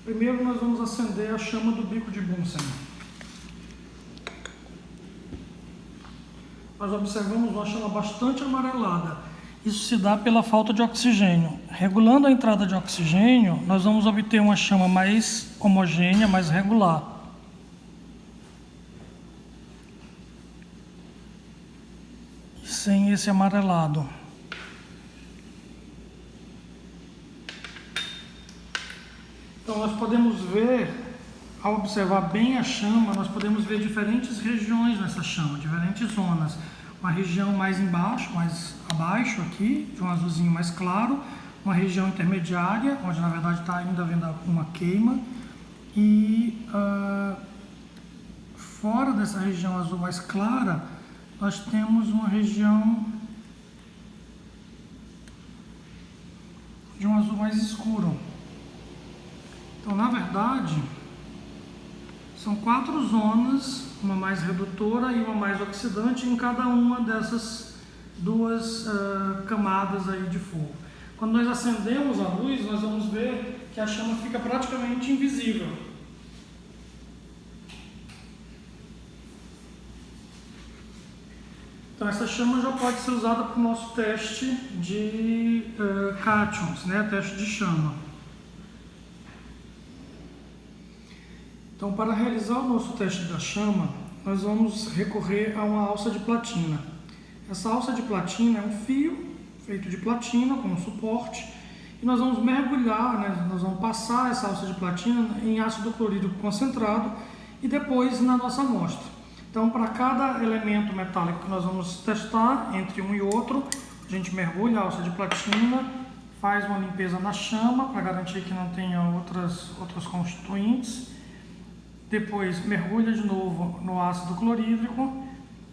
Primeiro nós vamos acender a chama do bico de Bunsen. Nós observamos uma chama bastante amarelada. Isso se dá pela falta de oxigênio. Regulando a entrada de oxigênio, nós vamos obter uma chama mais homogênea, mais regular. Sem esse amarelado. Então nós podemos ver, ao observar bem a chama, nós podemos ver diferentes regiões nessa chama, diferentes zonas. Uma região mais embaixo, mais abaixo aqui, de um azulzinho mais claro, uma região intermediária, onde na verdade está ainda havendo uma queima, e fora dessa região azul mais clara, nós temos uma região de um azul mais escuro. Então, na verdade, são 4 zonas, uma mais redutora e uma mais oxidante em cada uma dessas duas camadas aí de fogo. Quando nós acendemos a luz, nós vamos ver que a chama fica praticamente invisível. Então, essa chama já pode ser usada para o nosso teste de cátions, né? Teste de chama. Então, para realizar o nosso teste da chama, nós vamos recorrer a uma alça de platina. Essa alça de platina é um fio feito de platina como suporte, e nós vamos mergulhar, né? Nós vamos passar essa alça de platina em ácido clorídrico concentrado e depois na nossa amostra. Então, para cada elemento metálico que nós vamos testar, entre um e outro, a gente mergulha a alça de platina, faz uma limpeza na chama para garantir que não tenha outros constituintes. Depois mergulha de novo no ácido clorídrico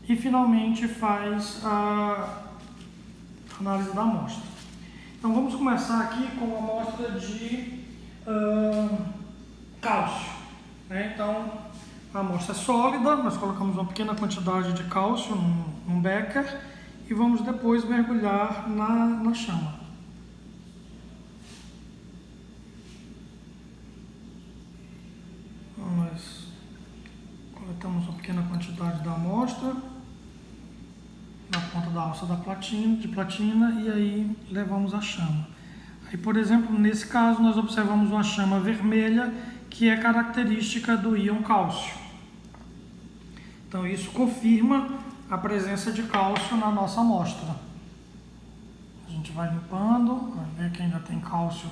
e finalmente faz a análise da amostra. Então vamos começar aqui com a amostra de cálcio, né? Então a amostra é sólida, nós colocamos uma pequena quantidade de cálcio num becker e vamos depois mergulhar na chama. Nós coletamos uma pequena quantidade da amostra na ponta da alça de platina e aí levamos a chama. Aí, por exemplo, nesse caso nós observamos uma chama vermelha que é característica do íon cálcio. Então isso confirma a presença de cálcio na nossa amostra. A gente vai limpando, vai ver que ainda tem cálcio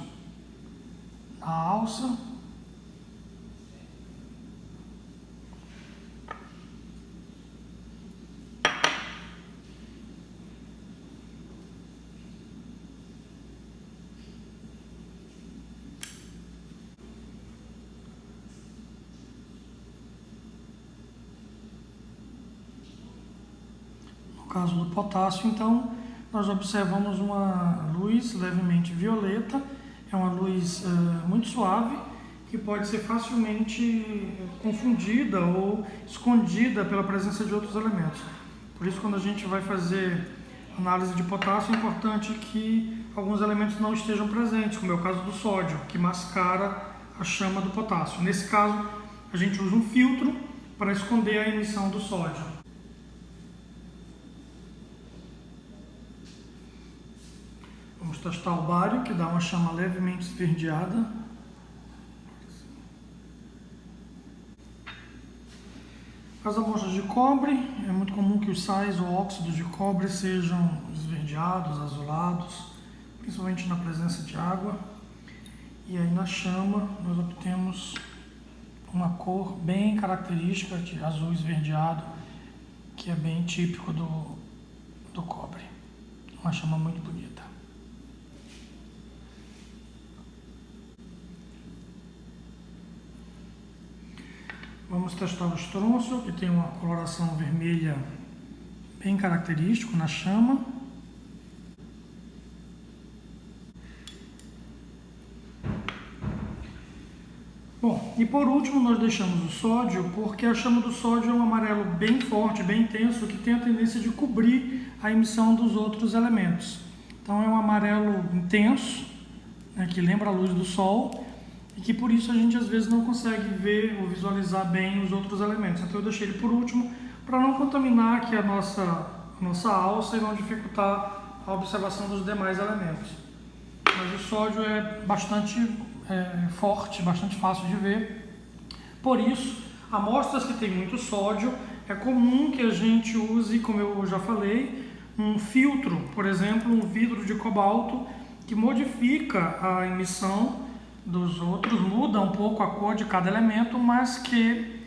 na alça. No caso do potássio, então, nós observamos uma luz levemente violeta, é uma luz muito suave, que pode ser facilmente confundida ou escondida pela presença de outros elementos. Por isso, quando a gente vai fazer análise de potássio, é importante que alguns elementos não estejam presentes, como é o caso do sódio, que mascara a chama do potássio. Nesse caso, a gente usa um filtro para esconder a emissão do sódio. Vamos testar o bário, que dá uma chama levemente esverdeada. As amostras de cobre, é muito comum que os sais ou óxidos de cobre sejam esverdeados, azulados, principalmente na presença de água. E aí na chama nós obtemos uma cor bem característica de azul esverdeado, que é bem típico do cobre. Uma chama muito bonita. Vamos testar o estrôncio, que tem uma coloração vermelha bem característico na chama. Bom, e por último nós deixamos o sódio, porque a chama do sódio é um amarelo bem forte, bem intenso, que tem a tendência de cobrir a emissão dos outros elementos. Então é um amarelo intenso, né, que lembra a luz do sol, e que por isso a gente às vezes não consegue ver ou visualizar bem os outros elementos. Então eu deixei ele por último para não contaminar aqui a nossa alça e não dificultar a observação dos demais elementos. Mas o sódio é bastante forte, bastante fácil de ver. Por isso, amostras que têm muito sódio, é comum que a gente use, como eu já falei, um filtro, por exemplo, um vidro de cobalto, que modifica a emissão dos outros, muda um pouco a cor de cada elemento, mas que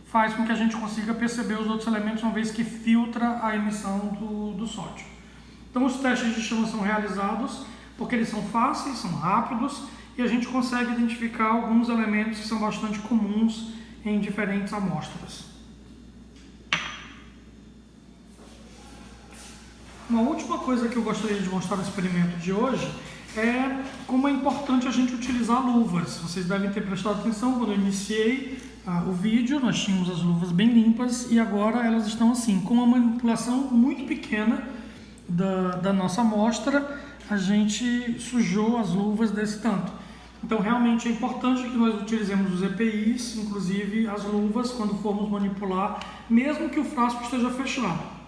faz com que a gente consiga perceber os outros elementos, uma vez que filtra a emissão do sódio. Então os testes de chama são realizados porque eles são fáceis, são rápidos, e a gente consegue identificar alguns elementos que são bastante comuns em diferentes amostras. Uma última coisa que eu gostaria de mostrar no experimento de hoje é como é importante a gente utilizar luvas. Vocês devem ter prestado atenção quando eu iniciei o vídeo, nós tínhamos as luvas bem limpas e agora elas estão assim, com uma manipulação muito pequena da nossa amostra, a gente sujou as luvas desse tanto. Então realmente é importante que nós utilizemos os EPIs, inclusive as luvas, quando formos manipular, mesmo que o frasco esteja fechado.